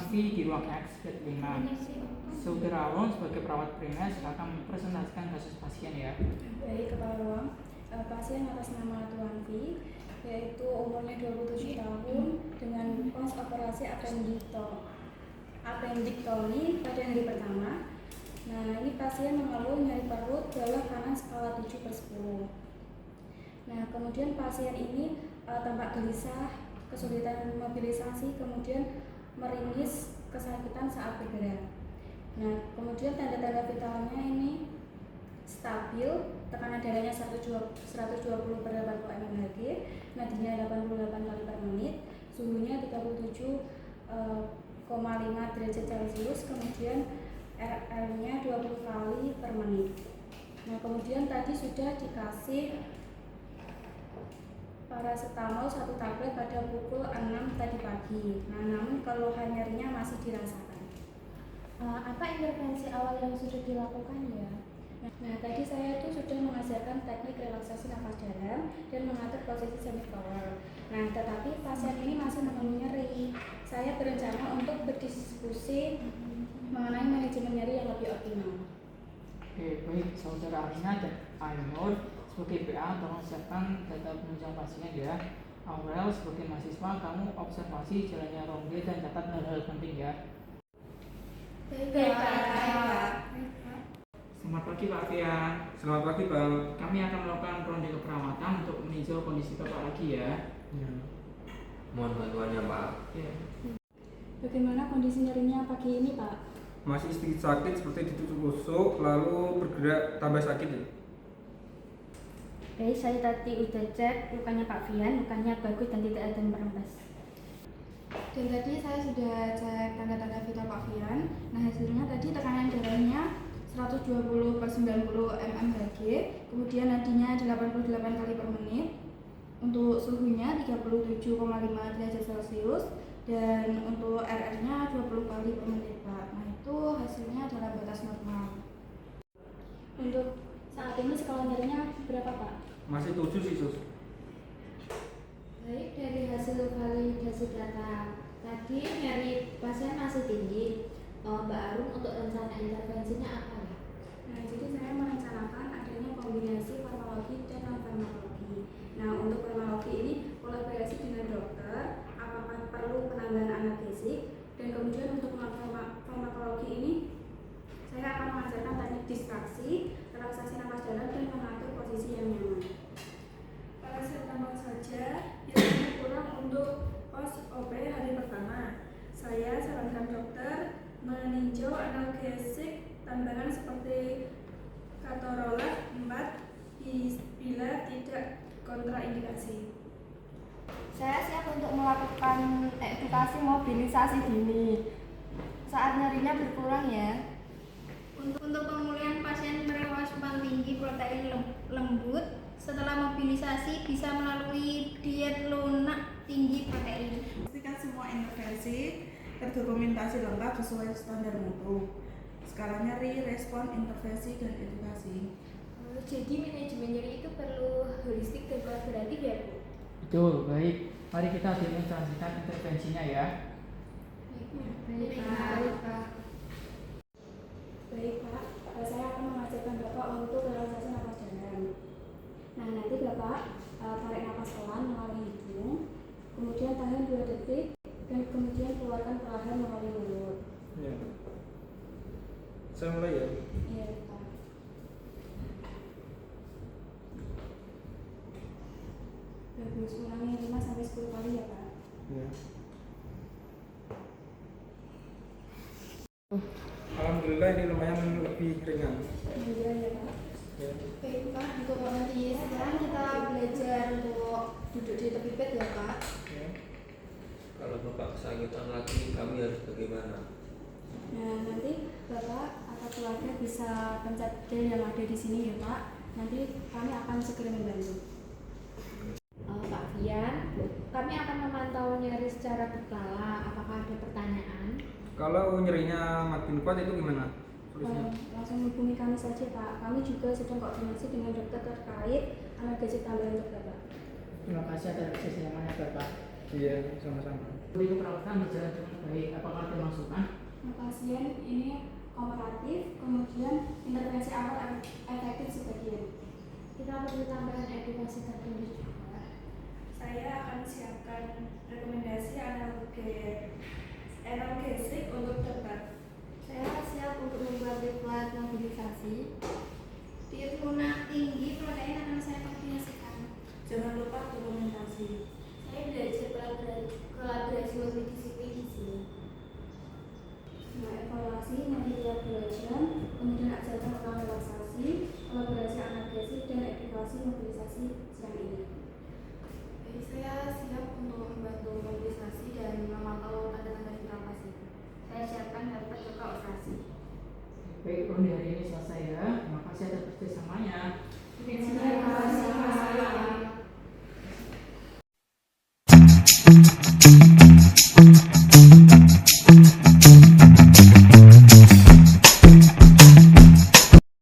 V di ruang X, bed 5. Saudara Alon sebagai perawat primer silakan mempresentasikan kasus pasien ya. Baik, kepala ruang. Pasien atas nama Tuan V, yaitu umurnya 27 tahun dengan pos operasi appendiktomi pada hari pertama. Nah, ini pasien mengeluh nyeri perut bawah kanan skala 7/10. Nah, kemudian pasien ini tampak gelisah, kesulitan mobilisasi, kemudian meringis, kesakitan saat bergerak. Nah, kemudian tanda-tanda vitalnya ini stabil, tekanan darahnya 120/80 mmHg, nadinya 88 kali per menit, suhunya 37,5 derajat Celcius, kemudian RR-nya 20 kali per menit. Nah, kemudian tadi sudah dikasih paracetamol 1 tablet pada pukul 6 tadi pagi. Nah, namun keluhan nyerinya masih dirasakan. Apa intervensi awal yang sudah dilakukan ya? Nah, tadi saya tuh sudah mengajarkan teknik relaksasi nafas dalam dan mengatur posisi semi-flower. Nah, tetapi pasien ini masih mengeluh nyeri. Saya berencana untuk berdiskusi mengenai manajemen nyeri yang lebih optimal. Oke, baik saudara Arina dan Ainur sebagai PA tolong siapkan data penunjang pasien ya. Aurel sebagai mahasiswa kamu observasi jalannya ronde dan catat hal-hal penting ya. Baik, Pak. Selamat pagi Pak Fian. Selamat pagi Bang. Kami akan melakukan ronde keperawatan untuk meninjau kondisi Bapak lagi ya. Mohon bantuannya Pak. Ya. Bagaimana kondisi nyerinya pagi ini, Pak? Masih sedikit sakit seperti ditusuk-tusuk, lalu bergerak tambah sakit ya. Baik, saya tadi udah cek lukanya Pak Fian, lukanya bagus dan tidak ada merembes. Dan tadi saya sudah cek tanda-tanda vital Pak Fian. Nah, hasilnya tadi tekanan darahnya 120/90 mmHg, kemudian nadinya 88 kali per menit, untuk suhunya 37,5 derajat Celcius, dan untuk RR-nya 20 kali per menit, Pak. Nah, itu hasilnya dalam batas normal. Untuk saat ini skala nyerinya berapa, Pak? Masih 7 sih Sus. Baik, dari hasil validasi data tadi nyeri pasien masih tinggi. Mbak Arum, untuk rencana intervensinya apa ya? Nah, jadi saya merencanakan adanya kombinasi farmakologi dan non-farmakologi. Nah, untuk farmakologi ini kolaborasi dengan dokter, apakah perlu penambahan analgesik, dan kemudian untuk non-farmakologi ini saya akan mengajarkan teknik distraksi, relaksasi nafas dalam, dan mengatur posisi yang nyaman. Paracetamol saja yang kurang untuk pos OP hari pertama. Saya sarankan dokter meninjau analgesik tambahan seperti ketorolac 4 bila tidak kontraindikasi. Saya siap untuk melakukan edukasi mobilisasi dini saat nyerinya berkurang ya. Untuk pemulihan pasien berasupan tinggi protein lembut setelah mobilisasi bisa melalui diet lunak tinggi protein. Pastikan semua intervensi terdokumentasi lengkap sesuai standar mutu. Skala nyeri, respon, intervensi, dan edukasi. Jadi manajemen nyeri itu perlu holistik dan kolaboratif ya, Bu? Betul, baik. Mari kita demonstrasikan intervensinya ya. Baik, Pak. Baik, Pak. Saya akan mengajarkan Bapak untuk relaksasi nafas dalam. Nah, nanti Bapak tarik nafas pelan melalui hidung, kemudian tahan 2 detik, dan kemudian keluarkan perlahan melalui mulut. Ya. Saya mulai ya. Iya, Pak. Bagus, ulangi 5-10 kali ya, Pak. Ya. Alhamdulillah ini lumayan lebih ringan. Iya, ya, Pak. Ya. Baik Pak, untuk nanti sekarang kita belajar untuk duduk di tepi bed ya Pak. Ya. Kalau Bapak kesakitan lagi, kami harus bagaimana? Nah, nanti Bapak atau keluarga bisa pencet bel yang ada di sini ya, Pak. Nanti kami akan segera membantu. Pak Fian, kami akan memantau nyeri secara berkala. Apakah ada pertanyaan? Kalau nyerinya makin kuat itu gimana? Solusinya? Langsung hubungi kami saja, Pak. Kami juga sedang koordinasi dengan dokter terkait analgesik tambahan untuk Bapak. Terima kasih atas kesempatannya Bapak. Iya, sama-sama. Beri perawatan berjalan dengan baik. Apakah ada masukan? Pasien ini kooperatif, kemudian intervensi awal efektif sebagian. Kita perlu tambahan edukasi tertentu juga. Saya akan siapkan rekomendasi analgesik untuk debat. Saya siap untuk membuat diklat mobilisasi. Diet lunak tinggi protein akan saya koordinasikan. Jangan lupa dokumentasi. Saya belajar kolaborasi multidisiplin di sini. Nah, evaluasi nanti tiap 2 jam, kemudian ajarkan ulang relaksasi, kolaborasi analgesik dan edukasi mobilisasi siang ini. Saya siap untuk membantu mobilisasi dan memantau tanda-tanda vital pasien. Saya siapkan dapat juga operasi. Baik, hari ini selesai ya. Terima kasih atas kerjasamanya. Terima kasih.